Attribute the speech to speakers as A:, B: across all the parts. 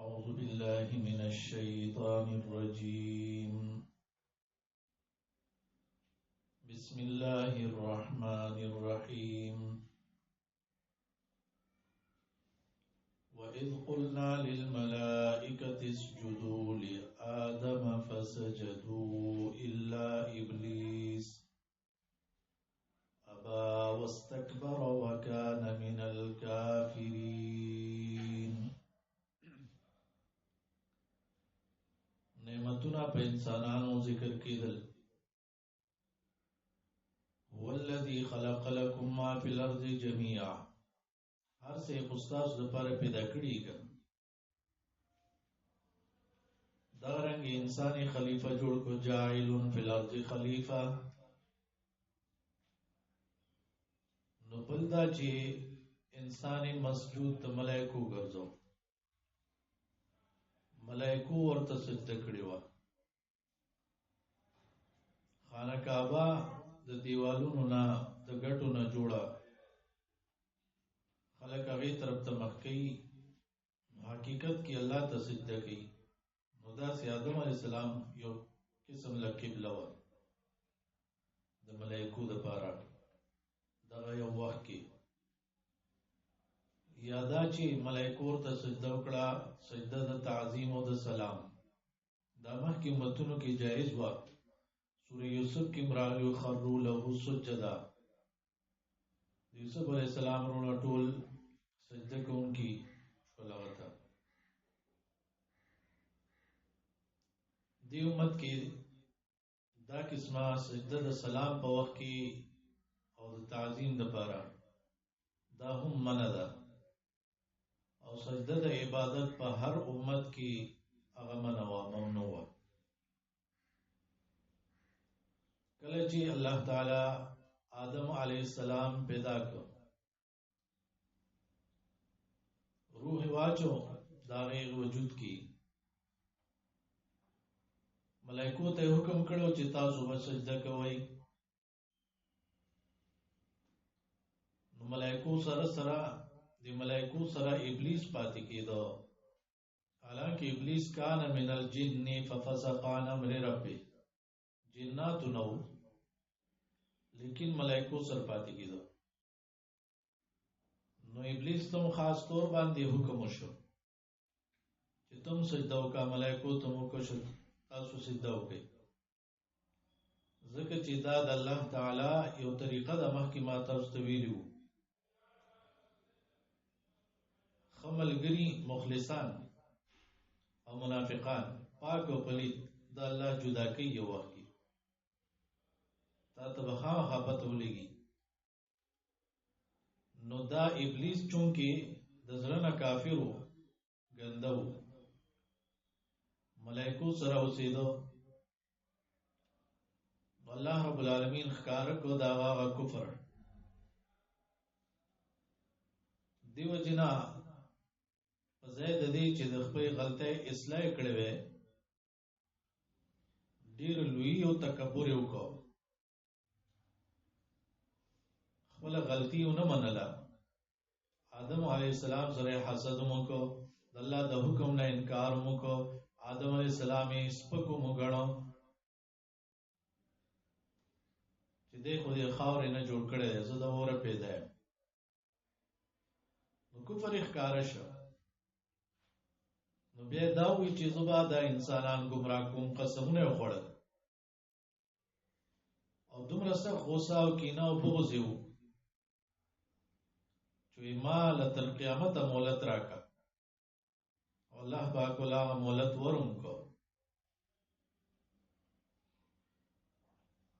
A: أعوذ بالله من الشيطان الرجيم. بسم الله الرحمن الرحيم. وإذ قلنا للملائكة اسجدوا لآدم فسجدوا إلا إبليس أبى واستكبر وكان من الكافرين. نعمتنا په انسانانو ذکر کېدل. هو الذي خلق لكم ما في الأرض جميعا. هر څه خستاس لپاره پیدا کړی ګر. دا رنګ انساني خلیفہ جوړ کو جاعل فی الارض خلیفہ. نو بل دا چې انساني مسجود ته ملائکو ګرځو. ملائکو ورته سجده کړې وه. خانه کعبه د دیوالونو نه د ګټو نه جوړه. خلک هغې طرف ته مخ کوي. حقیقت کې الله ته سجده کوي. نو داسې آدم علیه السلام یو قسم له قبله وه د ملائکو دپاره. دغه یو وخت کې یا دا چې ملائکو ورته سجده وکړه، سجده د تعظیم او د سلام. دا مخکې امتونو کې جایز وه. سوره یوسف کې راغلي خروا له سجدا. یوسف علیه السلام وروڼه ټول سجده کوونکي شول هغه ته. دې امت کې دا قسمه سجده د سلام په وخت کې او د تعظیم دپاره دا هم منع ده. او سجده د عبادت په هر امت کې هغه منع وه، ممنوع وه. کله چې الله تعالی آدم علیه السلام پیدا کړ، روح واچو دا غیر وجود کې، ملائکو ته حکم کړو چې تاسو به سجده کوئ. نو ملائکو سره د ملائکو سره ابلیس پاتې کېدو. حالانکه ابلیس کان من الجن ففسق عن امر ربه، جناتو نو لیکن ملائکو سره پاتې کېدو. نو ابلیس تم خاص طور باندې حکم وشو چې تم سجده وکړه. ملائکو تم وکړه تاسو سجده وکړئ، ځکه چې دا د الله تعالی یو طریقه ده. مخکې ما تاسو ته ویلي وو، ښه ملګري مخلصان او منافقان، پاک او پلید، دا الله جدا کوي. یو وخت کې تا ته به خامخا پته ولګي. نو دا ابلیس چونکې د زړه نه کافر و، ګنده و، ملائکو سره اوسېدو. الله رب العالمین ښکاره کړو دا هغه کفر. دیو جنا په ځای د دې چې د خپل غلطۍ اصلاح کړې وای، ډېر لوی او تکبر یې وکړ. خپل غلطي ونه منله. آدم علیه السلام سره حسد وکړ، د الله د حکم نه انکار وکړ. آدم علیه السلام یې سپکو وګڼو چې دی خو دې خاورې نه جوړ کړی دی، زه د اوره پیدا یم. نو کفر یې ښکاره شو. نو بیا دا وایي چې زه به دا انسانان ګمراه کوم. قسمونه یې وخوړل او دومره سخت غوسه او کینه او بغض یې و چې ما له تر قیامته مهلت راکړه. الله پاک ول هغه مهلت ورکړو.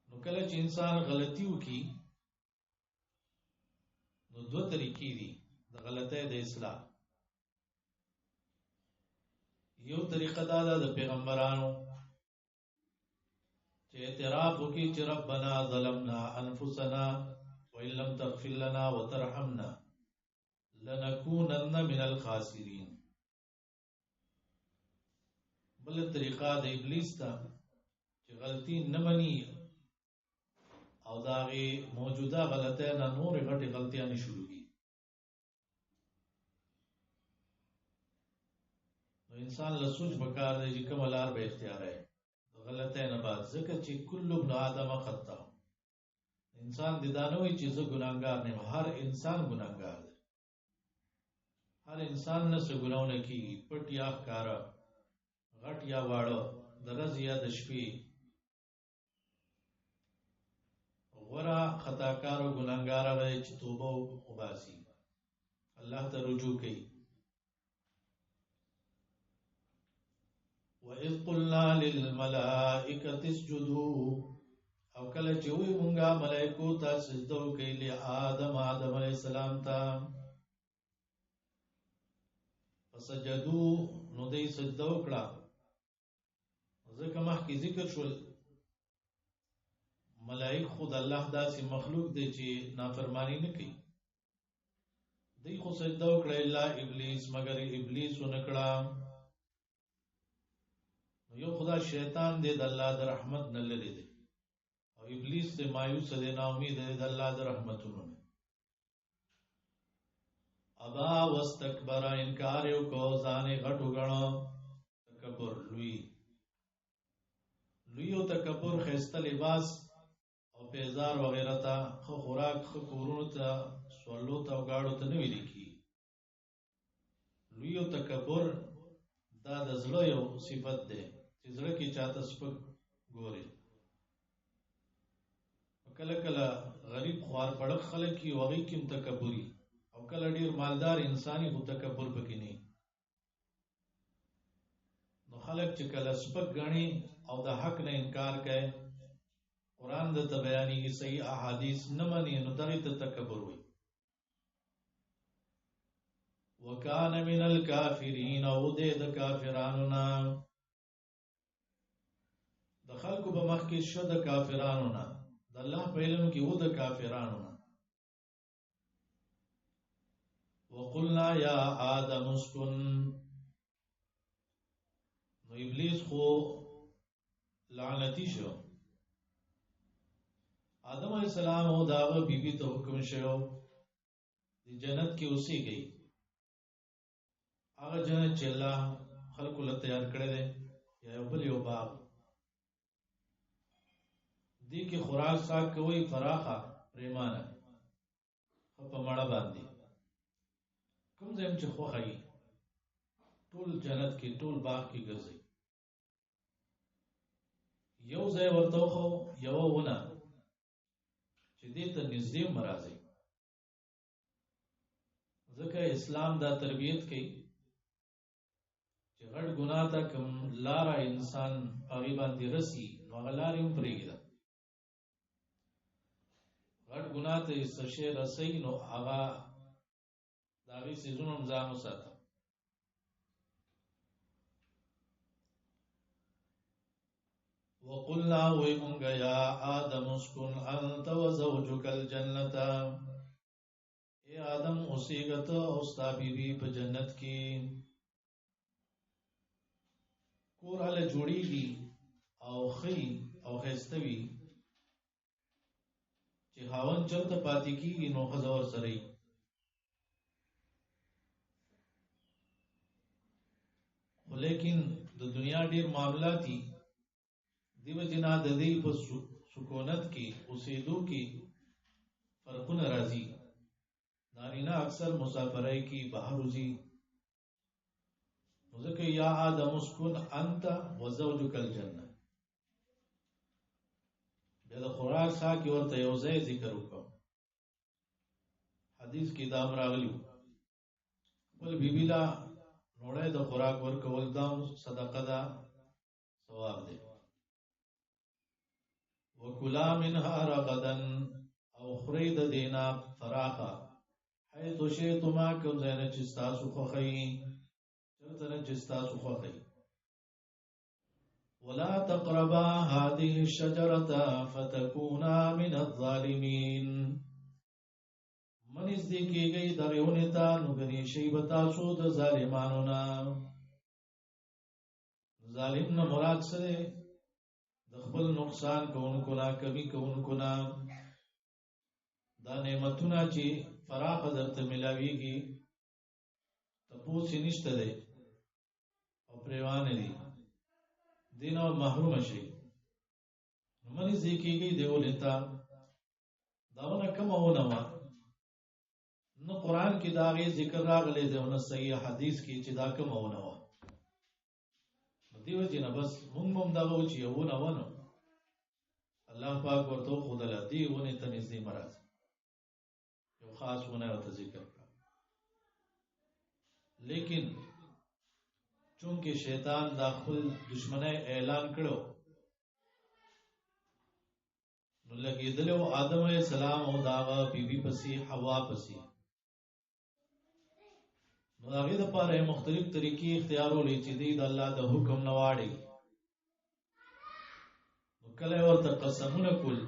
A: نو کله چې انسان غلطي وکړي، نو دوه طریقې دي د غلطۍ د اصلاح. یو طریقه دا ده د پیغمبرانو چې اعتراف وکړي چې ربنا ظلمنا انفسنا وان لم تغفر لنا وترحمنا لنكونن من الخاسرین. بل طریقه د ابلیس ته چې غلطي نه مني او دا غي موجوده غلطۍ نه نور غټي غلطیاں شروع کی. نو انسان له سوچ پکار دی چې کوم لار به اختیار ہے غلطه نه بعد ځکه چې کل ابن آدم خطا انسان د دانوي چې زه ګناهګار نه هر انسان ګناهګار دی هر انسان نه څه ګناونه کیږي پټ یا ښکارا غټ یا واړه درز یا د شپې غورا خطاکار او ګناهګار هغه چې توبه وباسي الله ته رجوع کوي وَإِذْ قُلْنَا لِلْمَلَائِكَةِ اسْجُدُوا او کله چې وی مونږه ملائکو ته سجده وکړي له آدم علیه السلام ته فسجدوا نو دې سجده وکړه ځکه مخکې ذکر شول ملائک خود الله داسې مخلوق دی چې نافرمانی نه کوي دوی خو سجده وکړه الا ابلیس مگر ابلیس ونکړه یو خدا شیطان دی د الله د رحمت نه لري دی او ابلیس ته مایوس دی نا امید دی د الله د رحمتونو نه ابا واستكبر انکار یو کو ځان غټو غړو تکبر لوی او تکبر خسته لباس او پیزار وغیرہ تا خو خوراک خو کورونو ته سوالو ته غاړو ته نه ویل کی لوی او تکبر دا د زړه یو صفت ده چې زړه کې چاته سپک ګوري کله کله غریب خوار پړق خلک کی وغي کوم تکبري او کله ډیر مالدار انساني هو تکبر پکې نه نو خلک چې کله سپک غني او د حق نه انکار کوي قران د بیانې صحیح احادیث نه مانی نو دغه ته تکبر وي وکانه من الکافرین او د کافرانو نه د خلکو په مخ کې شو د کافرانو نه د الله په علم کې و د کافرانو نه وقلنا یا آدم اسكن نو ابلیس خو لعنتی شو آدم علیہ السلام او داغه بیبي ته حکم شو د جنت کې اوسې گئی هغه جنت چې الله خلق له تیار کړی دی یا یو بل یو باغ دی کې خوراک ساک کوي فراخه پریمانه په مړه باندې کوم ځای چې خوخایي ټول جنت کې ټول باغ کې ګرځي یو ځای ورته خو یو ونه چې دې ته نږدې مرাজি ځکه اسلام دا تربیت کوي چې غټ ګناه ته کوم لار انسان هغه باندې رسی نو هغه لار یې پرېږي غټ ګناه ته سشي رسی نو هغه داوی سيزونو ځان وساته وقلنا ويمونغ يا آدم اسكن أنت وزوجك الجنة اے آدم اوسیگت اوستا بی بی په جنت کې کور اله جوړیږي او خی او خستوي چې هاون چرته پاتې کیږي نو خزور سره لیکن د دنیا ډیر معاملاتي دیو جنا د دې په سکونت کې اوسېدو کې فرقونه راځي نارینا اکثر مسافرای کی بهروزی ذکر یا آدم اسکن انت وزوجک الجنه دا خوراک سا کی ورته یو ځای ذکر وکړو حدیث کې دا راغلی ول بیبیلا نوړې د خوراک ورکول دا صدقه ده ثواب دی وکلا منها رغدا او خرید دینا فراخا حيث شئتما کوم ځای نه چې تاسو خوښي چرته نه چې تاسو خوښي ولا تقربا هذه الشجره فتكونا من الظالمين منځ دې کېږي دریونه تا نو غني شی بتا شو د ظالمانو نه ظالم نه مراد سره د خپل نقصان کوونکو نه کمی کوونکو نه دا نعمتونه چې فراخ درته ملاويږي تاسو نشته دی پریوان دي دین او محروم شي منی ذکیږي دیو لتا داونه کوم ونه ما نو قران کې داغه ذکر راغلی دی نو صحیح حدیث کې چې دا کوم ونه و دیو جن بس مونږ دا و چې یو نه ونه الله پاک ورته خدای دی ونه ته نږدې مراد یو خاص ونه او ذکر کړ لیکن چونکه شیطان داخل دشمنه اعلان کړو نو لګیدلو آدم علیہ السلام او داغه بیبي پسې حوا پسې نو هغه د پاره مختلف طریقې اختیارولې چې د الله د حکم نه واړي نو کله ورته قسمونه کول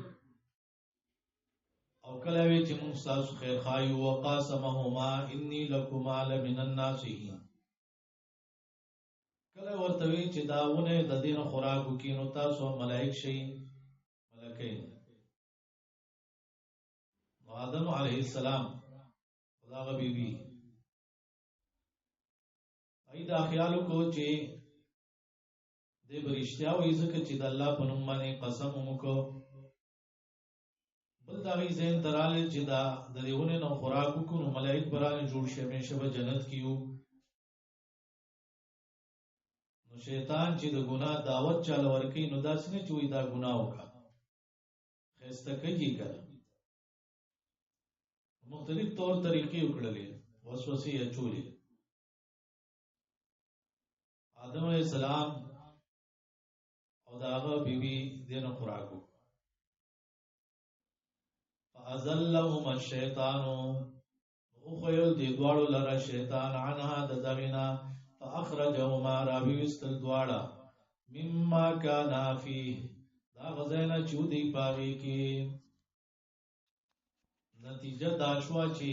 A: او کله وی چې موږ تاسو خیر خایو وقاسمهما انی لکما لمن الناصحین کله ورته وی چې داونه د دین خوراکو کې نو تاسو ملائک شي ملکین آدم علیہ السلام خدا بی بی ایدا خیالو کو چې د برشتیا وې ځکه چې د الله په نوم باندې قسم وکړو بل دا وی زین تراله چې دا د دیونه نو خوراکو کو نو ملائک برانه جوړ شي همیشه به جنت کیو نو شیطان چې د ګناه دعوت چاله ورکی نو داس نه چوي دا ګناه وکړه خسته کوي کړه مختلف طور طریقې وکړلې وسوسې اچولې آدم علیہ السلام او داغه بیبي دینه خوراکو فازلهم الشیطان او خیل دی دوړو لره شیطان عنها د دغینا فاخرجهما راويستل دواړه مما كان فيه دا غزینا چودي پاوي کې نتیجه دا شو چې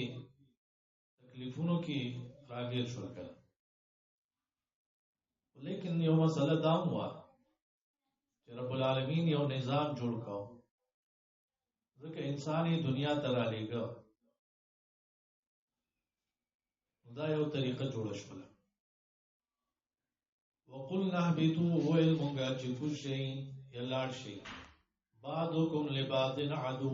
A: تکلیفونو کې راګیر شو کړ لیکن یو مسله دا هوا چې رب العالمین یو نظام جوړ کاو ځکه انساني دنیا ته را لېګو دا یو طریقه جوړ شوه وقلنا اهبطوا ويلمغا چې کوشي یلاړ شي بعضکم لبعض عدو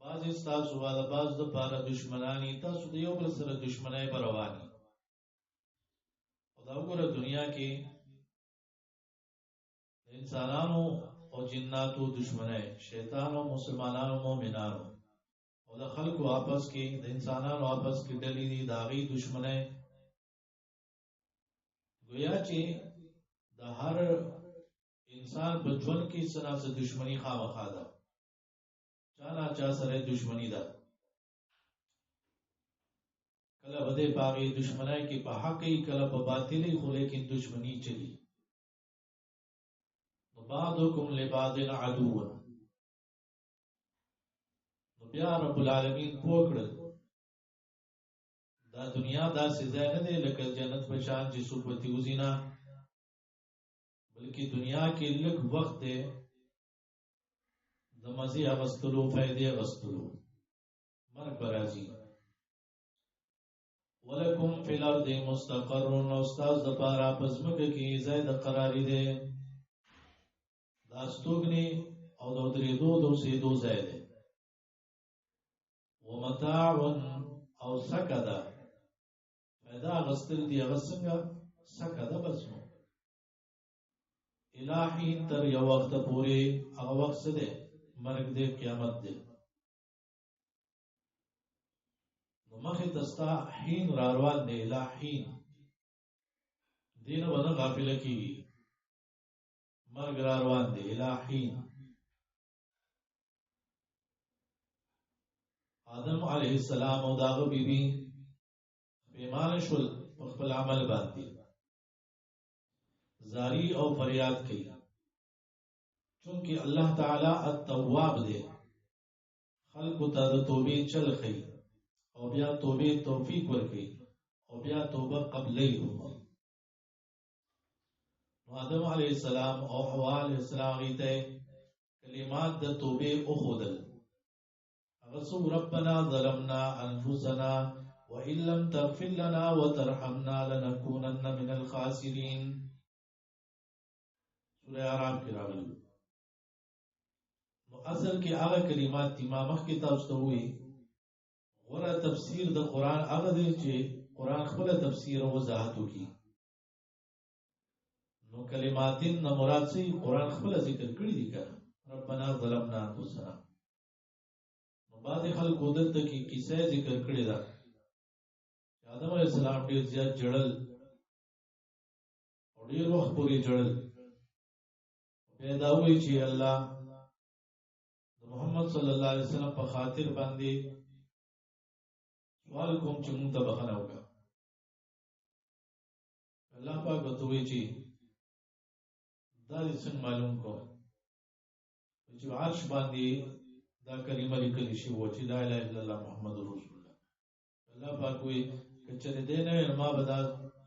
A: بعض استاسو والا بعض د پاره دشمنانی تاسو د یو بل سره دشمنای برواني او دا وګوره دنیا کې انسانانو او جناتو دشمنای شیطان او مسلمانانو مؤمنانو او د خلکو آپس کې د انسانانو آپس کې ډلې دي داغي دشمنای گویا چې د هر انسان په ژوند کې سره دشمنی خامخا ده چانا چا سره دشمنی ده کله بده باغی دشمنای کې په حق کې کله په باطلی خو لیکن دشمنی چلی بعضکم لبعض عدو نو بیا رب العالمین پوکړل دا دنیا دا سزا نه دی لکه جنت په شان چې سوپتی وزینا بلکې دنیا کې لږ وخت دی د مزي اغستلو فائدې اغستلو مرګ برازي ولکم فی الارض مستقر استاذ د پارا پزمک کې زید قراری دی دا استوګنی او د درېدو د سیدو زید ومتاع او سکدا پیدا غستل دی غسنګ سکدا بسمو الہی تر یو وخت پوری هغه وخت ده مرګ دې قیامت دې نو مخه تستا حين راروان دې الہین دین ونه غافل کیږي مرګ راروان دې الہین آدم علیہ السلام او داغه بیبي پیمان شول خپل عمل باندې زاری او فریاد کوي چونکه الله تعالی التواب دی خلق ته د توبې چل کوي او بیا توبې توفیق ورکړي او بیا توبه قبلې وو آدم علیہ السلام او حوا علیہ السلام ته کلمات د توبې او خودل غسو ربنا ظلمنا انفسنا وان لم تغفر لنا وترحمنا لنكونن من الخاسرين الخاسرين سورہ اعراف کې راغلي. نو اصل کې هغه کلمات چې ما مخکې تاسو ته وایي غوره تفسیر د قرآن هغه دی چې قرآن خپل تفسیر او وضاحت وکړي. نو کلماتین نه مراد سي قرآن خپل ذکر کړی دي کنه ربنا ظلمنا انفسنا. نو بعد خلکو دلته کې کیسه ذکر کړی ده. آدم علیہ السلام ډیر زیات جړل او ډیر وخت پورې جړل. بیا دا وایي چې الله د محمد صلی الله علیه وسلم په خاطر باندې سوال کوم چې موږ ته بخښنه وکړه. الله پاک ورته وایي چې دا دې څنګه معلوم کوم چې عرش باندې دا کلمه لیکل شي و چې لا اله الا الله محمد رسول الله. الله پاک وایي که چېرې دې نه ما به دا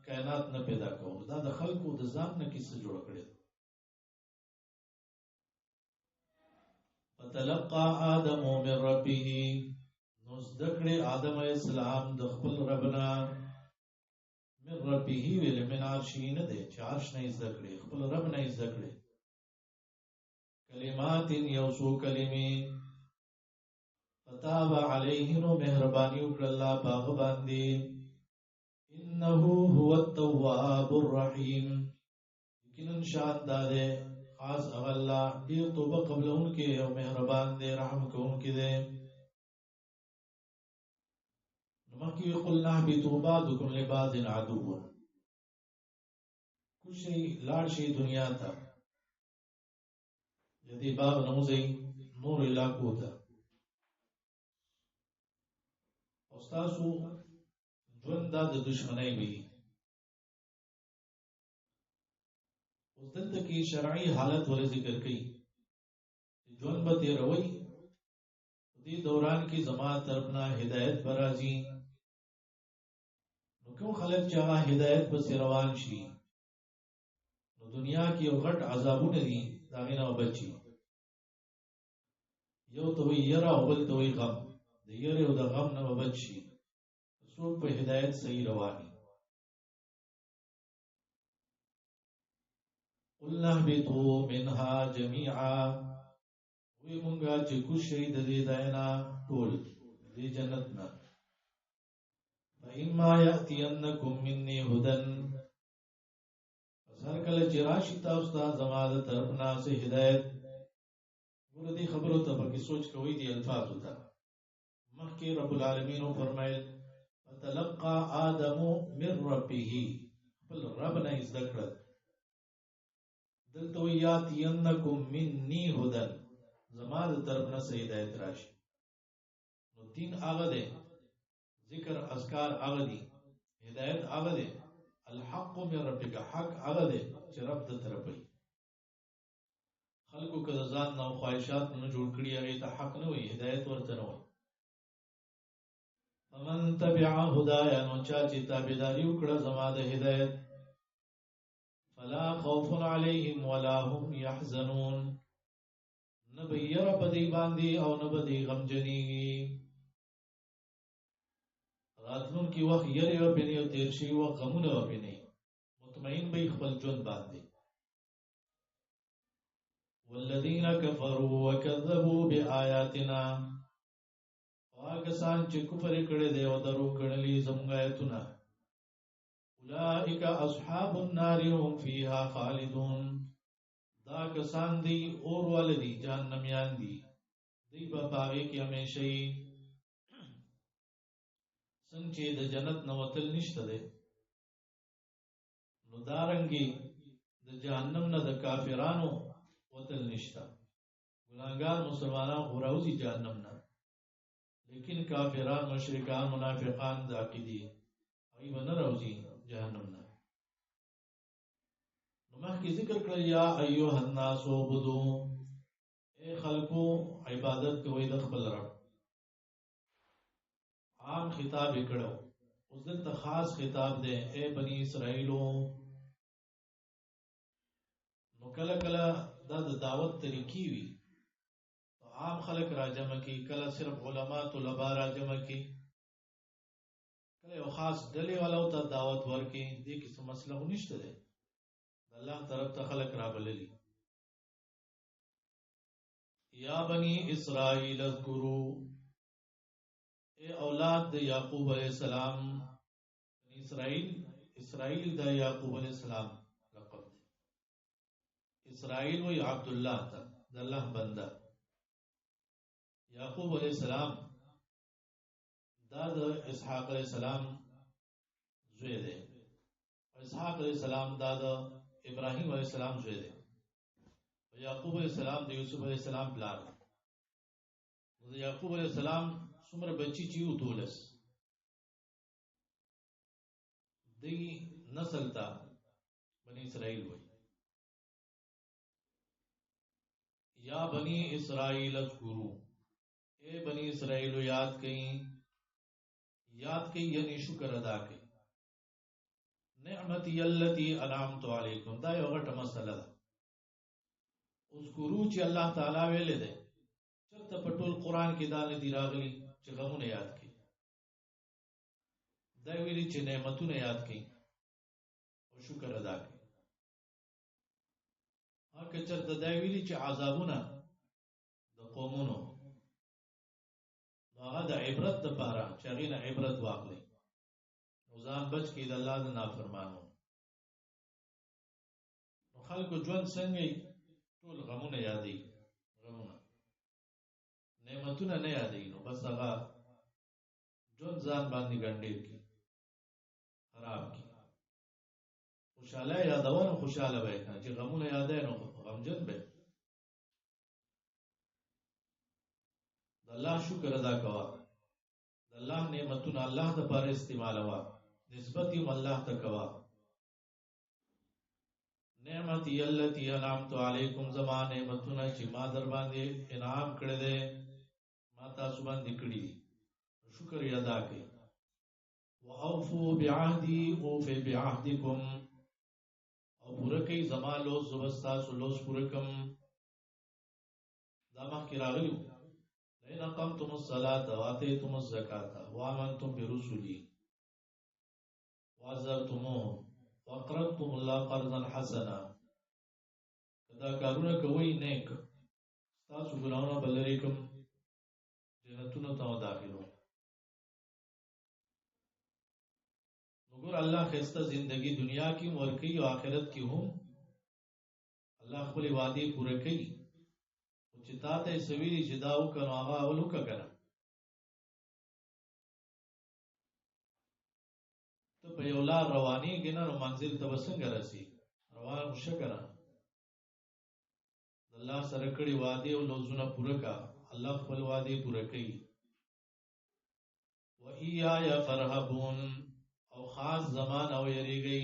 A: کائنات نه پیدا کوم. دا د خلکو د ځان نه کیسه جوړ کړې. فتلقى آدم من ربه نو زده کړې آدم علیہ السلام د خپل ربنا من ربه ویل من عرشی نه دی چې عرش نه زده کړې خپل رب نه زده کړې. کلمات یوسو کلمې فتاب علیه نو مهرباني وکړه الله پاک باندې. انه هو التواب الرحیم یقینا شان داده خاص الله ډیر توبه قبلون کې او مهربان دی رحم کوونکی دی. نمکی قلنا اهبطوا بعضكم لبعض عدو کوشي لاړ شي دنیا ته یدي باغ نوځي نور علاقو ته او تاسو ژوند د دشمنی وي. اوس دلته کې شرعي حالت ول ذکر کړي ژوند به تیروي. دې دوران کې زما طرفنا هدایت برازي. نو کوم خلک چې هغه هدایت په روان شي نو دنیا کې یو غټ عذابونه دي دا غینه وبچي. یو ته وی یرا او بل ته وی غم. د یره او د غم نه وبچي څوک په هدایت صحیح رواني. قلنا اهبطوا منها جميعا وی مونږه چې کوشي د دې داینا ټول دې جنت نه. فإما يأتينكم مني هدى هر کله چې راشي تاسو ته زما د طرفنا سه هدایت. ور دې خبرو ته پکې سوچ کوئ دي الفاظ ته. مخکې رب العالمین فرمایل فتلقى آدم من ربه بل رب نه ذکر. دلته یاتینکم مني هدى زما د طرفنا سه هدایت راشي. نو دین هغه دی ذکر اذکار هغه دي هدایت هغه دی الحق من ربک حق هغه دی چې رب د طرفه خلقو کله ځان نو خواهشات نه جوړ کړی هغه ته حق نه وي هدایت ورته نه وي. فمن تبع هدايا نو چا چې تابعداري وکړه زما د هدایت فلا خوف عليهم ولا هم يحزنون نبير پدی باندې او نبدی غمجنیږي. راتلون کی وخت یری و بنی او تیر شي و غمونه و بنی مطمئن به خپل ژوند باندې. والذین کفروا وکذبوا بآیاتنا واګسان چې کفر کړي دی او درو کړلې زموږ آیتونه اولئک اصحاب النار هم فیها خالدون دا کسان دی اور والدی جهنميان دی دی په باغې کې همیشه څنګه چې د جنت نو وتل نشته ده نو دارنګي د جهنم نه د کافرانو وتل نشته. ګناګار مسلمانان غراوزي جهنم نه لیکن کافران مشرکان منافقان ذاقدي ای ونه راوزي جهنم نه. نو مخکې ذکر کړل یا ایها الناس عبدوا اے خلقو عبادت کوئ د خپل رب. عام خطاب کړو اوس دلته خاص خطاب دی اے بنی اسرائیلو. نو کله کله دا د دعوت طریقې وي عام خلق راجمه کی کله صرف علما طلبا راجمه کی کله یو خاص ډلې والا ته دعوت ورکې دې کې څه مسله خو نشته دی الله طرف ته خلق را بللی یا بنی اسرائیل اذکروا اے اولاد د یعقوب علیہ السلام اسرائیل د یعقوب علیہ السلام لقب دی اسرائیل وی عبد الله تا د الله بنده یعقوب علیہ السلام دا د اسحاق علیہ السلام زوی دی اسحاق علیہ السلام دا د ابراهیم علیہ السلام زوی دی یعقوب علیہ السلام د یوسف علیہ السلام پلار دی یعقوب علیہ السلام څومره بچی چې یو 12 دی نسل تا بنی اسرائیل وی یا بنی اسرائیل اذکروا اے بنی اسرائیل یاد کئ یعنی شکر ادا کئ نعمتی اللتی انعمت علیکم دا یو غټه مسله ده اذکروا چې الله تعالی ویلې ده چرته په ټول قران کې دا نه دی راغلی چې غمونه یاد کړي دا ویلي چې نعمتونه یاد کړي او شکر ادا کړي هغه چرته دا ویلي چې عذابونه د قومونو هغه د عبرت لپاره چې هغه نه عبرت واخلي نو ځان بچ کړي د الله د نافرمانو نو خلکو ژوند څنګه ټول غمونه یادې غمونه نعمتونه نه یادې نو بس هغه ژوند ځان باندې ګنډیر کی خراب کی خوشاله یادونه خوشاله وای چې غمونه یادې نو غمجن به د الله شکر ادا کوا د الله نعمتونه الله د پاره استعمالوا نسبت یې الله ته کوا نعمتي التي انعمت علیکم زما نعمتونه چې ما در باندې انعام کړی دی ما تاسو باندې کړی دي شکر یې ادا کړئ واوفوا بعهدي اوف بعهدکم او پوره کوي زما لوز زبستا سلوز پوره کم دا مخکې راغلیو لئن اقمتم الصلاة واتيتم الزکاة وآمنتم برسلي وعزرتموهم وقرضتم الله قرضا حسنا کدا کارونه کوي نیک تاسو ګناونه بلری کوم جنتونو ته داخلو وګور الله خسته زندگی دنیا کی ورکی او آخرت کی هم الله خپل وعده پوره کوي او چې تاسو سویری جداو کنو هغه اولو کنه ته په یو لار رواني ګنه نو منزل ته وسنګ راسي روان مشکره الله سره کړي وعده او لوزونه پوره کا الله خپل وعده پوره کوي و ایایا فرحبون او خاص زمان او یریږي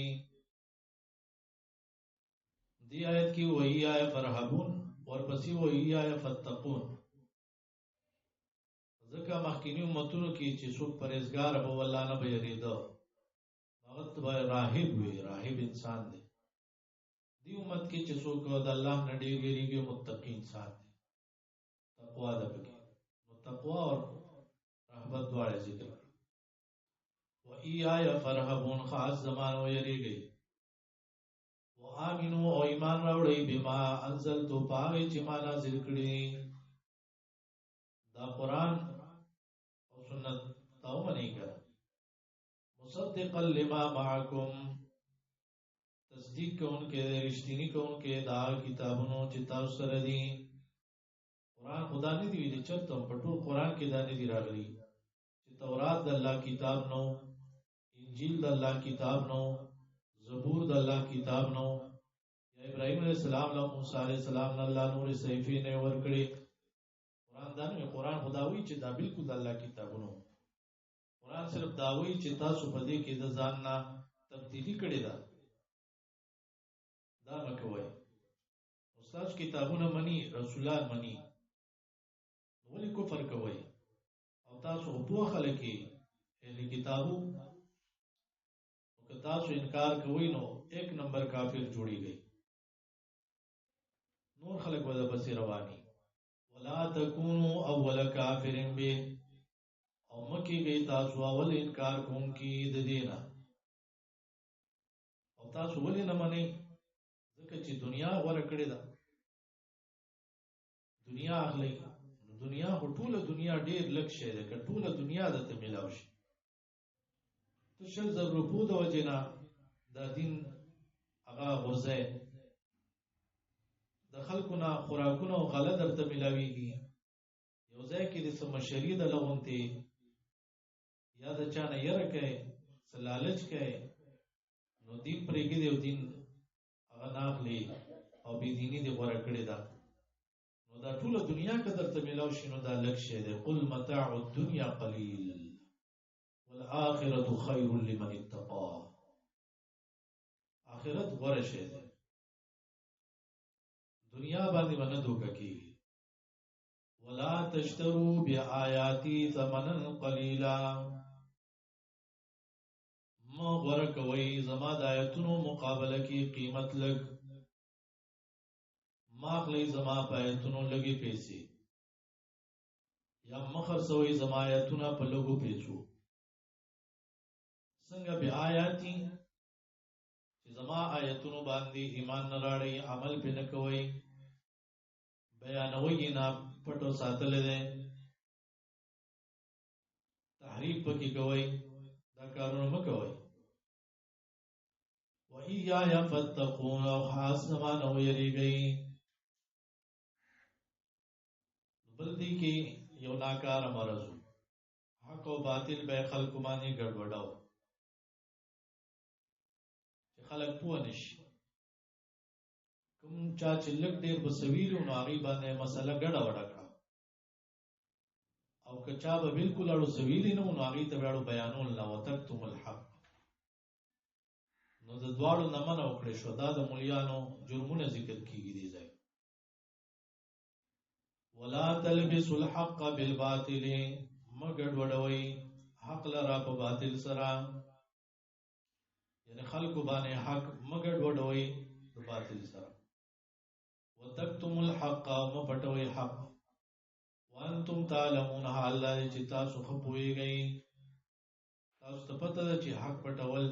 A: دی آیت کی و ایایا فرحبون ورپسې و ایایا فتقون ځکه مخکینی امتونو کې چې څوک پرهیزګار به والله نه به یریدو وخت به راهب وي راهب انسان دی دی امت کې چې څوک د الله نه ډېر یریږي متقی انسان دی تقوا ده پکې نو تقوا او رهبت دواړه ذکر و ایایا فرحبون خاص زمان او یریږي و امنو او ایمان راوړی بما انزلت پاوی چې ما نازل کړی دا قرآن او سنت تاو منی کر مصدقا لما معکم تصدیق کوونکې رښتینی کوونکې دا کتابونو چې تاسو سره دي قرآن خدا نه دی ویلي چرته په ټول قرآن کې دا نه دی راغلی چې تورات د الله کتاب نو انجیل د الله کتاب نو زبور د الله کتاب نو یا ابراهیم علیہ السلام له موسی علیہ السلام نه الله نور صحیفه نه ورکړي قرآن دا نه قرآن خداوی چې دا بالکل د الله کتابونو قرآن صرف داوی چې تاسو په دې کې د ځان نه تبدیلی کړی دا مکوئ استاد کتابونه منی رسولان منی ولی کفر کوي او تاسو په خلکې اهل کتابو او که تاسو انکار کوي نو 1 نمبر کافر جوړیږي نور خلک ودا بس رواني ولا تکونوا اول کافر به او او مکی گئی تاسو اول انکار کون کی د دینا او تاسو ولې نه منئ ځکه چې دنیا غوره کړې ده دنیا اخلي دنیا ټوله دنیا ډیر لږ شی ده که ټوله دنیا درته ملاو شي ته 100,000 روپو د وجې نه دا دین هغه غورځی د خلکو نه خوراکونه او غله درته ملاویږي یو ځای کې د څه مشري د لغونتې یا د چا نه یره کوي څه لالچ کوي نو دین پرېږدي او دین هغه نه اخلي او بېدیني دې غوره کړې ده نو دا ټوله دنیا که درته ملاو شي نو دا لږ شی دی قل متاع الدنیا قلیل والآخرة خیر لمن اتقى آخرت غوره شی دی دنیا باندې باندې دوکه کیږي ولا تشتروا بآیاتی ثمنا قلیلا ما غوره کوي زما د آیتونو مقابله کې قیمت لګ ما خلی زما په آیتونو لګي پیسې یا مخر سوی زما آیتونه په لګو پیسو څنګه به آیاتی چې زما آیتونو باندې ایمان نه راړي عمل پې نه کوي بیانوي نه پټو ساتل دي تحریف پکې کوي دا کارونه مکوي وَإِيَّايَ فَاتَّقُونَ او خاص زمان او یریږي بل دي کې یو ناکار مرزو حق او باطل به خلق باندې ګډوډاو چې خلق پوه نشي کوم چا چې لږ ډېر بسویلو نو هغې باندې مسله ګډه وډه کړه او که چا به بالکل اړو سویلي نه و نو هغې ته به اړو بیانول نه وتکتم الحق نو د دواړو نه منع وکړې شو دا د مولیانو جرمونه ذکر کیږي دې ځای ولا تلبسوا الحق بالباطل مګډ وډوي حق لرا په باطل سره یعنی خلکو باندې حق مګډ وډوي په باطل سره وتکتم الحق مپټوي حق وانتم تعلمون حال چې تاسو خپويږئ تاسو ته پته ده چې حق پټول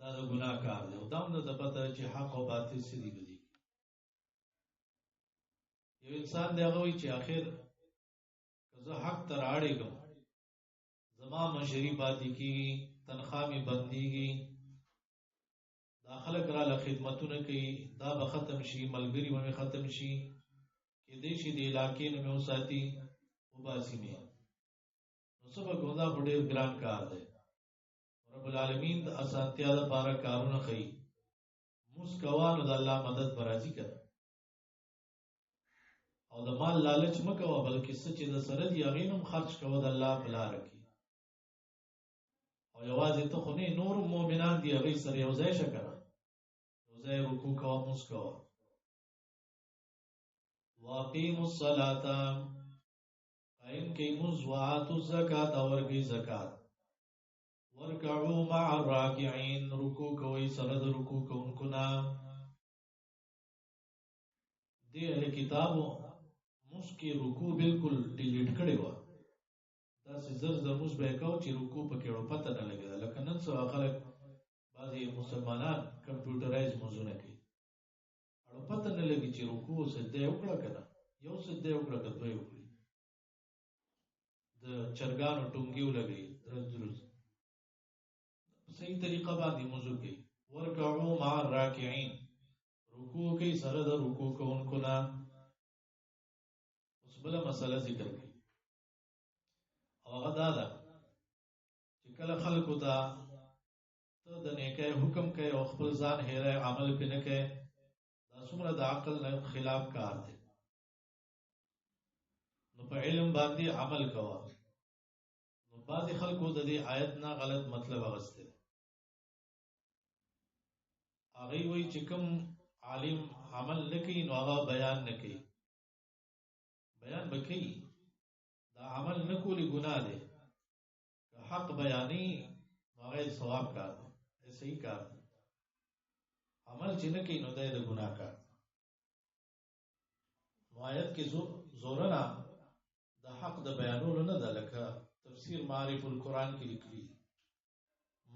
A: دا د ګناه کار دی او دام د پته ده چې حق او باطل سړي بدي یو انسان دی هغه وایي چې آخر که زه حق ته راړېږم زما مشري پاتې کېږي تنخوا مې بندېږي دا خلک راله خدمتونه کوي دا به ختم شي ملګري به مې ختم شي کېدای شي د علاقې نه مې وساتي وباسي مې نو څه به کوم دا خو ډېر ګران کار دی رب العالمین د اسانتیا دپاره کارونه ښیي مونځ کوه نو د الله مدد به راځي که او د مال لالچ مه کوه بلکې څه چې د سره دي هغې نه هم خرچ کوه د الله په لاره کې او یوازې ته خو نه نور مؤمنان دي هغې سره یو ځای شه که نه یو ځای رکوع کوه مونځ کوه واقیموا الصلاة قائم کئی مونځ وآتوا الزکاة ورکئ زکات ورکعوا مع الراکعین رکوع کوئ سره د رکوع کوونکو نه دې اهل کتابو مونځ کې رکوع بالکل ډیلیټ کړې وه داسې زر زر مونځ به یې کوو چې رکوع پکې اړو پته نه لګېده لکه نن سبا خلک بعضې مسلمانان کمپیوټرایز مونځونه کوي اړو پته نه لګي چې رکوع سجده یې وکړه که نه یو سجده یې وکړه که دوه یې وکړي د چرګانو ټونګي ولګوي درز درز صحیح طریقه باندې موضوع کوي ورکعوا مع الراکعین رکوع کوي سره د رکوع کوونکو نه اوس بله مسله ذکر کوي او هغه دا ده چې کله خلکو ته ته د نیکۍ حکم کوي او خپل ځان هیری عمل پې نه کوي دا څومره د عقل نه خلاف کار دی نو په علم باندې عمل کوه نو بعضې خلکو د دې آیت نه غلط مطلب اغستی هغوی وایي چې کوم عالم عمل نه کوي نو هغه بیان نه کوي بیان به کوي دا عمل نه کولی ګناه دی که حق بیانوي نو هغه یې ثواب کار دی صحیح کار دی عمل چې نه کوي نو دا یې د ګناه کار دی نو آیت کې زورنا د حق د بیانولو نه ده، لکه تفسیر معارف القرآن کې لیکلي.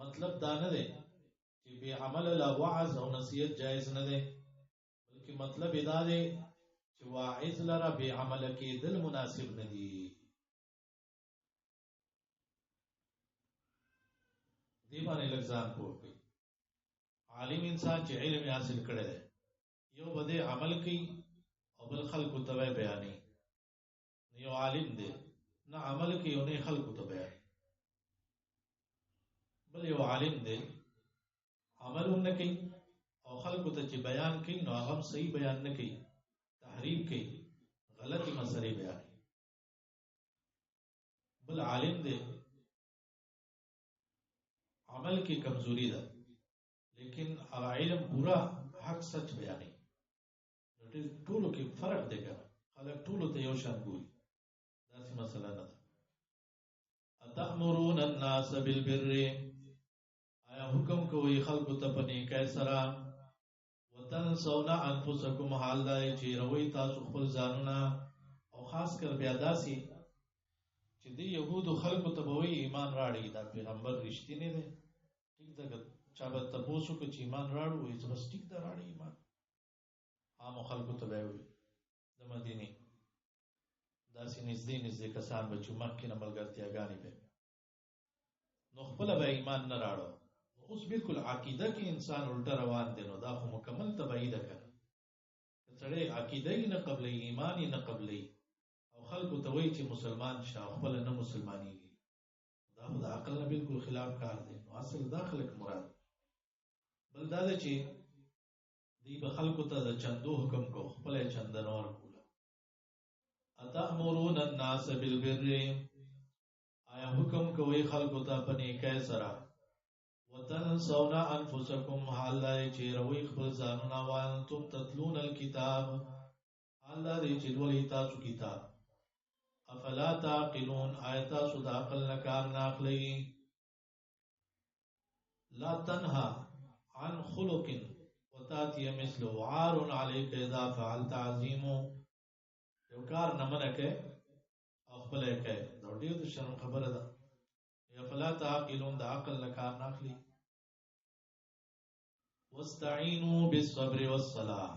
A: مطلب دا نه دی چې بے عمل لا وعظ او نصیحت جایز نه دی، بلکې مطلب دا دی چې واعظ لره بے عمل کېدل مناسب نه دي. دې باندې لږ ځان پوه کړئ. عالم انسان چې علم حاصل کړی دی، یو به دې عمل کوي او بل خلکو ته بیانوي. یو عالم دی نه عمل کوي او نه خلکو ته بیانوي. بل یو عالم دی عمل هم نه کوي او خلکو ته چې بیان کوي نو هغه صحیح بیان نه کوي، تحریف کوي، غلطی مسئلې بیانوي. بل عالم دی عمل کی کمزوری ده لیکن هغه علم پورا حق سچ بیانوي. نو ټولو کې فرق دی کنه، خلک ټولو ته یو شان ګوري، داسې مسله نه ده. اتأمرون الناس بالبر، آیا حکم کوي خلکو ته په نیکۍ سره، وتنسون انفسکم، حال دا چې روي تاسو خپل ځانونه. او خاص کر بیا داسې چې د یهودو خلکو ته به وایي ایمان راړي، دا پیغمبر رښتینی دی. ټیک ده، چا به تپوس وکړي چې ایمان راړو، وایي زه بس ټیک ده راړي ایمان. عامو خلکو ته به یې وایي د مدینې داسې نږدې نږدې کسان به چې مخکې نه ملګرتیاګانې به، نو خپله به ایمان نه راړو. اوس بالکل عقیده کې انسان الټه روان دی، نو دا خو مکمل تبعی ده کنه. که سړی عقیده یې نه قبلوي، ایمان یې نه قبلوي او خلکو ته وایي چې مسلمان شه، خپله نه مسلمانېږي، دا خو د عقل نه بالکل خلاف کار دی. نو اصل دا خلک مراد. بل دا ده چې دی به خلکو ته د چندو حکم کو، خپله یې چنده نه ورکوله. اتأمرون الناس بالبر، آیا حکم کوي خلکو ته په نیکۍ سره، وتنسون انفسکم، حال دا چې روي خپل ځانونه، وانتم تتلون الکتاب، حال دا چې لولئ تاسو کتاب. افلا تعقلون، آیا تاسو د عقل نه کار نه اخلئ. لا تنهى عن خلق وتاتي مثله عار عليك اذا فعلت عظيم، یو کار نه منع کوي او خپل یې کوي، دا ډېر د شرم خبره ده. یا فلا تعقلون، د عقل نه کار نه اخلي. واستعینوا بالصبر والصلاة،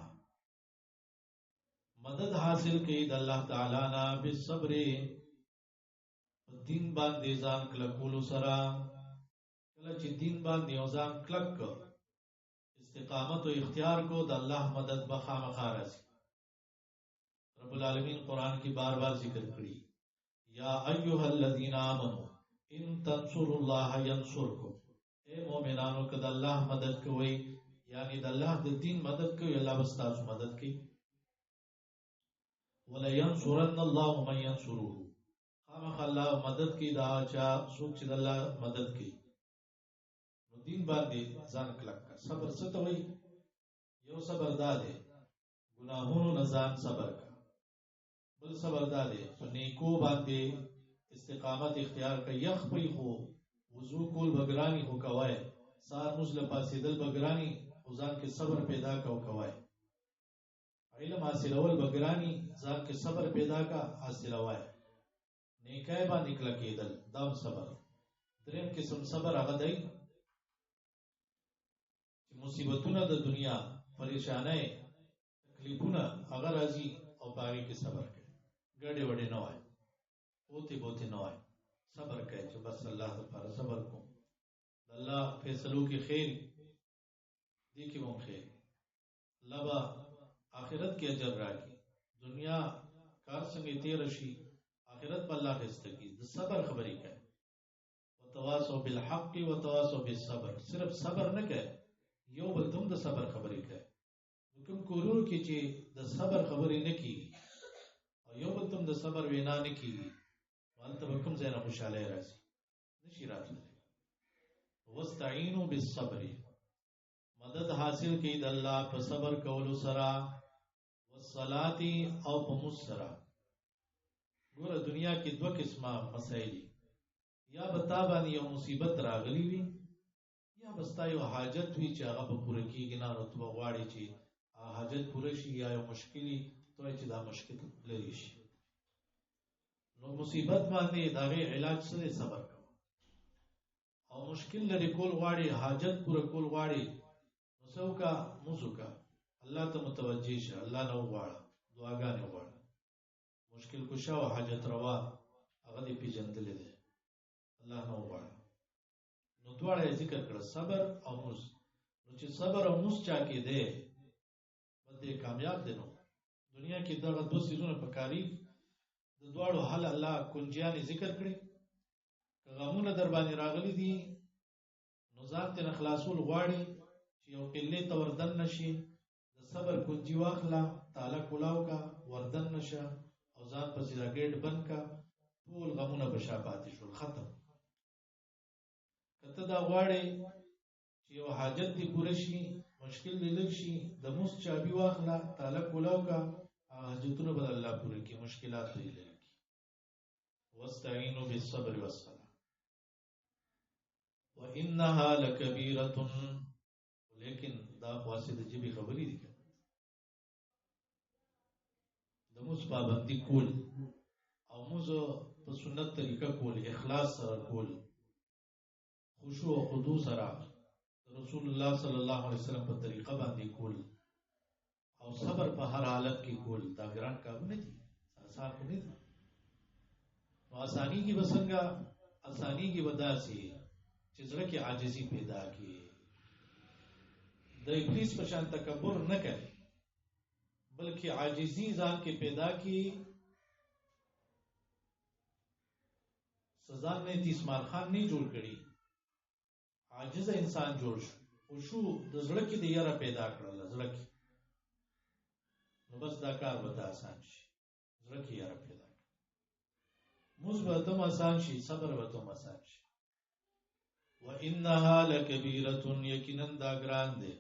A: مدد حاصل کړئ د الله تعالی نه، بالصبر، دین باندې ځان کلکولو سره. کله چې دین باندې ځان کلک استقامت او اختیار کو، د الله مدد به خامخا راځي. رب العالمین قرآن کی بار بار ذکر کړي، یا ایها الذین آمنوا ان تنصروا الله ینصرکم، اے مومنانو که د الله مدد کوئ، یعنی د الله د دین مدد کوئ، الله به ستاسو مدد کوي. ولینصرن الله من ینصره، خامخا الله مدد کوي دا چا څوک چې د الله مدد کوي. نو دین باندې ځان کلک کړه. صبر څه ته وایي؟ یو صبر دا دی ګناهونو نه ځان صبر کړه، بل صبر دا دی په نیکو باندې استقامت اختیار کړه. یخ پی خو وضو کول بګرانی خو کوای، سار مزل پاسېدل بګرانی خو ځان کې صبر پیدا کو کوای، علم حاصلول بګرانی ځان کې صبر پیدا کا حاصلوای، نیکای باندې کلکېدل دا صبر. دریم قسم صبر هغه دی چې مصیبتونه د دنیا، پریشانای، تکلیفونه هغه راځي او پاره کې صبر کوي، ګډې وډې نه وای، بوته بوته نه وای، صبر کوي چې بس الله لپاره صبر کوم، الله فیصلو کې خیر دي کې مو خیر، الله با آخرت کې اجر راکړي. دنیا کار څنګه تیر شي، آخرت په الله خسته کی. د صبر خبرې کوي، وتواصوا بالحق وتواصوا بالصبر، صرف صبر نه کوي، یو بل تم د صبر خبرې کوي. کوم کورونو کې چې د صبر خبرې نه کیږي او یو بل تم د صبر وینا نه کیږي، والته کوم ځای نه خوشاله راځي، نشي راتلی. واستعینوا بالصبر، مدد حاصل کړئ د الله په صبر کولو سره، والصلاة او په مونځ سره. ګوره دنیا کې دوه قسمه مسائل دي، یا به تا باندې یو مصیبت راغلی وي، یا به ستا یو حاجت وي چې هغه به پوره کېږي نه، نو ته به غواړې چې حاجت پوره شي، یا یو مشکل وي ته وایې چې دا مشکل لرې شي. نو مصیبت باندې داغه علاج سره صبر کوه او مشکل لري کول غواړي حاجت پوره کول غواړي نو څوکا موزوکا الله ته متوجه شه الله نو غواړه دعاګانې غواړه مشکل کشا او حاجت روا هغه دې پیژندلې ده الله نو غواړه نو دواړه ذکر کړه صبر او موز نو چې صبر او موز چا کې ده بده کامیاب دي نو دنیا کې دغه دوه سيزونه پکاري د دواړو حل الله کنجیان ذکر کړي غمونه در باندې راغلي دي نو ځان ته خلاصول غواړي چې یو قله ته وردن نشي د صبر کنجی واخلا تعالی کولاو کا وردن نشه او ځان په سیده ګډ بند کا ټول غمونه بشاپاتې شول ختم کته دا غواړي چې یو حاجت دی پوره شي مشکل دی لږ شي د موس چابي واخلا تعالی کولاو کا حاجتونه بل الله پوره کی مشکلات دی لږ واستعینوا بالصبر والصلاه وانها لكبيره لیکن دا خاصه د جبي خبرې دي د موس پابندي کول او موز په سنت طریقه کول اخلاص سره کول خشوع او خضوع سره رسول الله صلی الله علیه وسلم په طریقه باندې کول او صبر په هر حالت کې کول دا ګران کار نه دي آسان نه دي نو آسانی کی بسنګا آسانی کی وداسي چې زړه کې عاجزي پیدا کی د ابلیس په شان تکبر نه کوي بلکې عاجزي ځان کې پیدا کی سزا نه تیسمار خان نه جوړ کړي عاجز انسان جوړ شو او شو د زړه کې د یاره پیدا کړل زړه کې نو بس دا کار وته آسان شي زړه کې یاره پیدا مثبت آسان شي صبر وته آسان شي وانها لكبيره یقینا دا ګران دی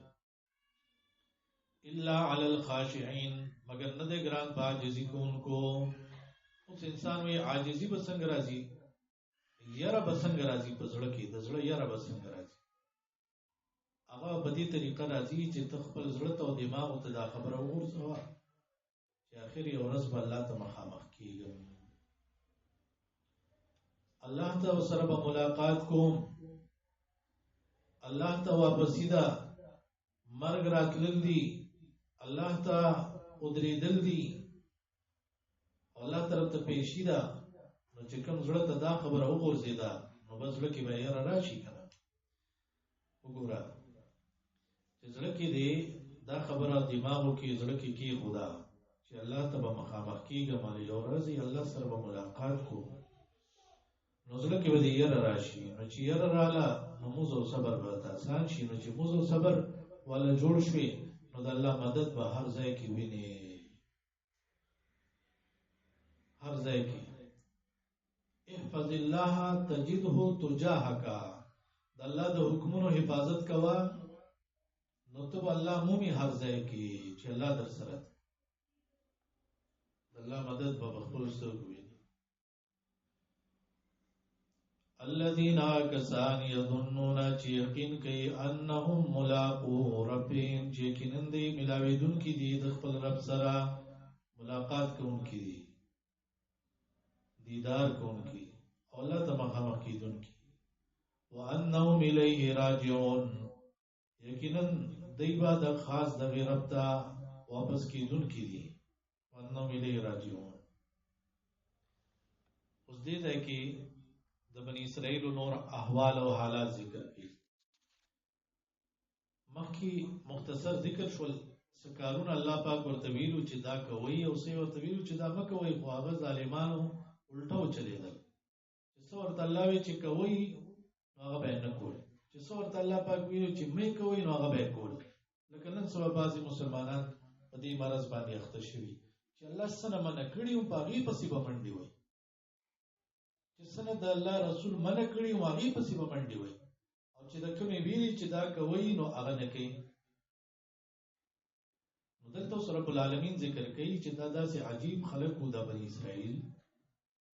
A: الا على الخاشعين مگر نه د ګران په عاجزي کوونکو اوس انسان وی عاجزي بسنګ راځي یاره بسنګ راځي په زړه کې د زړه یاره بسنګ راځي هغه په دې طریقه راځي چې خپل زړه ته او دماغ ته دا خبره ورسوه چې اخر یو ورځ به الله ته مخامخ کیږي الله ته سره به ملاقات کوم الله ته واپسی دا مرګ راتلل دي الله ته ودریدل دي الله طرف ته پیشی دا نو چې کوم زړه ته دا خبره وګورځیدا نو بس زړه کې به یې راشي کنه وګوره چې زړه کې دی دا خبره دماغو کې زړه کې کی خدا چې الله ته به مخامخ کیږي مالي یو ورځ الله سره به ملاقات کو نو زړه کې به یې راشي نو چې یې رااله نو موږ او صبر به آسان شي نو چې موږ او صبر ولا جوړ شوي نو د الله مدد به هر ځای کې ویني هر ځای کې احفظ الله تجده تجاهك د الله د حکمونو حفاظت کوا نو ته الله مومي هر ځای کې چې الله در سره د الله مدد به خپل سره کوي الذين كسان يظنون چې یقین کوي انهم ملاقو ربهم چې یقینا دې ملاویدون کې دي د خپل رب سره ملاقات کوونکي دي دیدار کوونکي او الله ته مخامخ کیدونکي وانهم الیه راجعون یقینا دیبا د خاص د رب ته واپس کیدونکي دي وانهم الیه راجعون اوس دې ځای کې د بنی اسرائیل نور احوال او حالات ذکر کړي مخکې مختصر ذکر شول سکارون الله پاک ورته ویلو چې دا کوي او سې ورته ویلو چې دا مکوي خو هغه ظالمانو الټو چلیدل چې څو ورته الله وی چې کوي هغه به نه کول چې څو ورته الله پاک ویلو چې مې کوي نو هغه به کول لکه نن سبا بعضي مسلمانان په دې مرز باندې اخته شوي چې الله سره منع کړی او په غي پسې باندې وي چې سند د الله رسول منع کړی او هغه پسې باندې وي او چې د کومې ویلي چې دا کوي نو هغه نه کوي نو دلته رب العالمین ذکر کوي چې دا داسې عجیب خلق وو د بنی اسرائیل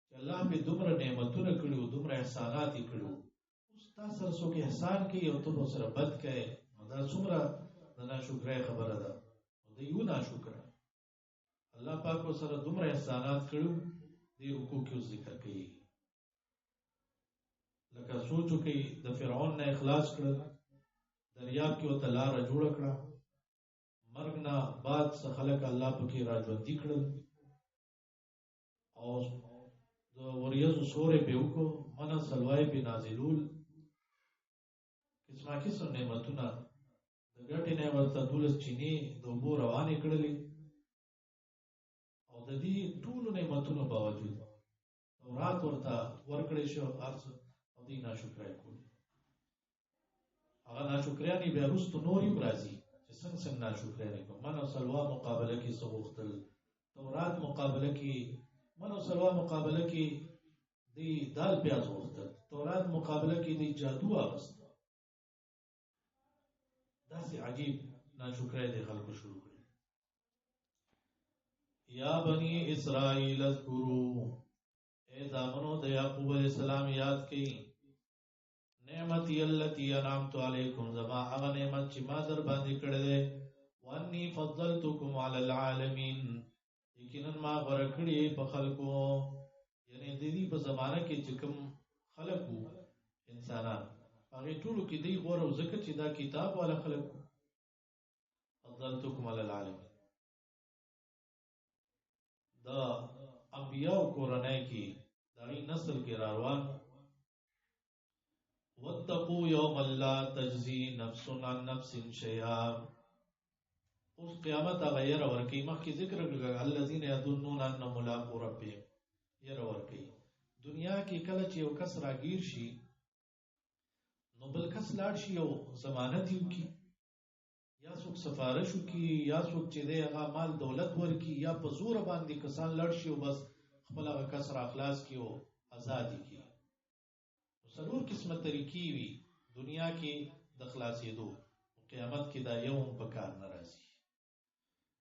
A: چې الله به دومره نعمتونه کړو دومره احسانات یې کړو اوس تاسو سره څوک احسان کوي او ته سره بد کوي نو دا څومره د ناشکرۍ خبره ده او د یو ناشکر الله پاک سره دومره احسانات کړو د دې رکوع کې ذکر کوي لکه سوچو کې د فرعون نه اخلاص کړل دریاب کې وته لاره جوړ کړه مرګ نه بعد څه خلک الله پکې راځوندي کړل او د وریځو سورې په وکړو منا سلوای په نازلول قسمه قسم نعمتونه د ګټې نه ورته دولس چینی د اوبو روانې کړلې او د دې ټولو نعمتونو باوجود تورات ورته ورکړې شو ارڅ او دې ناشکرۍ کول هغه ناشکریانې بیا وروسته نورې راځي چې څنګه ناشکریانې کوم منا سلوا مقابله کې سغوختل تورات مقابله کې منو سلوا مقابله کې دی دال پیاز وختل تورات مقابله کې دی جادو اغست داسې عجیب ناشکرۍ دی خلکو شروع کړي یا بنی اسرائیل اذکروا اے زامنو د یعقوب علیہ السلام یاد کړئ نعمتي التي انعمت علیکم زما هغه نعمت چې ما در باندې کړې ده وانی فضلتکم علی العالمین یقینا ما غوړه کړی په خلکو یعنی د دې په زمانہ کې چې کوم خلکو انسانان هغه ټولو کې دی غوړه ذکر چې دا کتاب والا خلکو فضلتکم علی العالمین دا انبیاء قرآن کې دغه نسل کې روان واتقوا یوم لا تجزی نفس عن نفس شیئا اوس قیامت غیر ورکی مخکې ذکر کړل الذين يظنون انهم ملاقو ربهم ير ورکی دنیا کې کله چې یو کس راګیر شي نو بل کس لاړ شي او ضمانت یو کی یا څوک سفارش وکي یا څوک چې دغه مال دولت ورکی یا په زور باندې کسان لاړ شي او بس خپل هغه کس را اخلاص کی او آزادي کی څلور قسمه طریقې وي دنیا کې د خلاصېدو قیامت کې دا یوم په کار ناراضي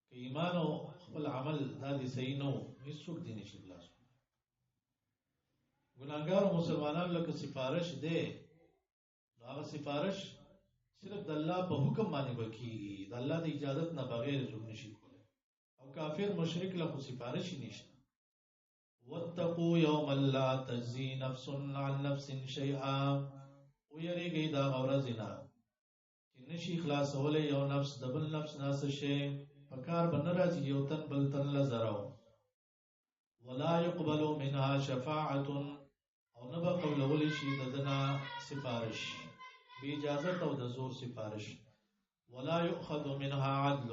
A: که ایمان او خپل عمل دا دي صحیح نو هیڅوک دي نشي خلاص ګناګار مسلمانانو لکه سفارش ده هغه سفارش صرف د الله په حکم باندې وکړي د الله د اجازه نه بغیر څوک نشي کولای او کافر مشرک له سفارش نشته واتقوا يوم لا تجزي نفس عن نفس شيئا ويريږي دا غورزنا چې نشي خلاصولې یو نفس د بل نفس ناس شي فکار بن راځي یو تن بل تن لزراو ولا يقبل منها شفاعه او نه به قبول شي دنا سفارش بی اجازه او د زور سفارش ولا يؤخذ منها عدل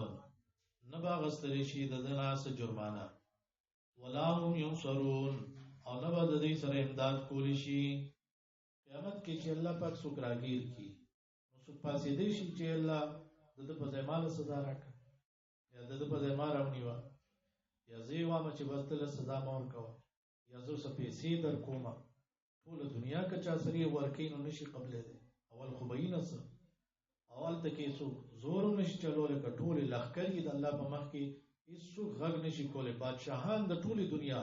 A: نه به غستل شي دنا س جرمانه ولا هم ينصرون او نه به د دې سره امداد کولی شي قیامت کې چې الله پاک څوک راګیر کی نو څوک پاسې دی شي چې الله د په ځماله سزا راکړي یا د په ځماله راونیوا یا زی وامه چې بستله سزا مور کوه یا زو سپېسې در کومه ټول دنیا کا چا سری ورکین نشي قبلې ده اول خو بینس اول تکي څوک زور نشي چلول کټول لخرې د الله په مخ کې هیڅ غږ نشي کولای بادشاہان د ټولي دنیا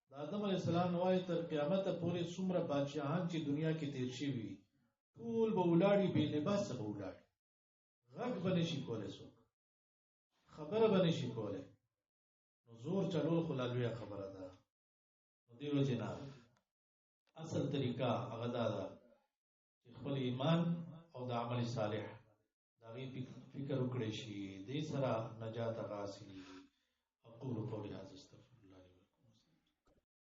A: د آدم علی السلام وای تر قیامت پورې څومره بادشاہان چې دنیا کې تیر شي وي ټول به ولاړی به لباس به ولاړی غږ به نشي کولای څوک خبره به نشي کولای نو زور چلول خو لویه خبره ده نو دیو جنا اصل طریقہ هغه دا ده چې خپل ایمان او د عمل صالح دا غي فکر وکړي شي دې سره نجات حاصلي اقول قولي هذا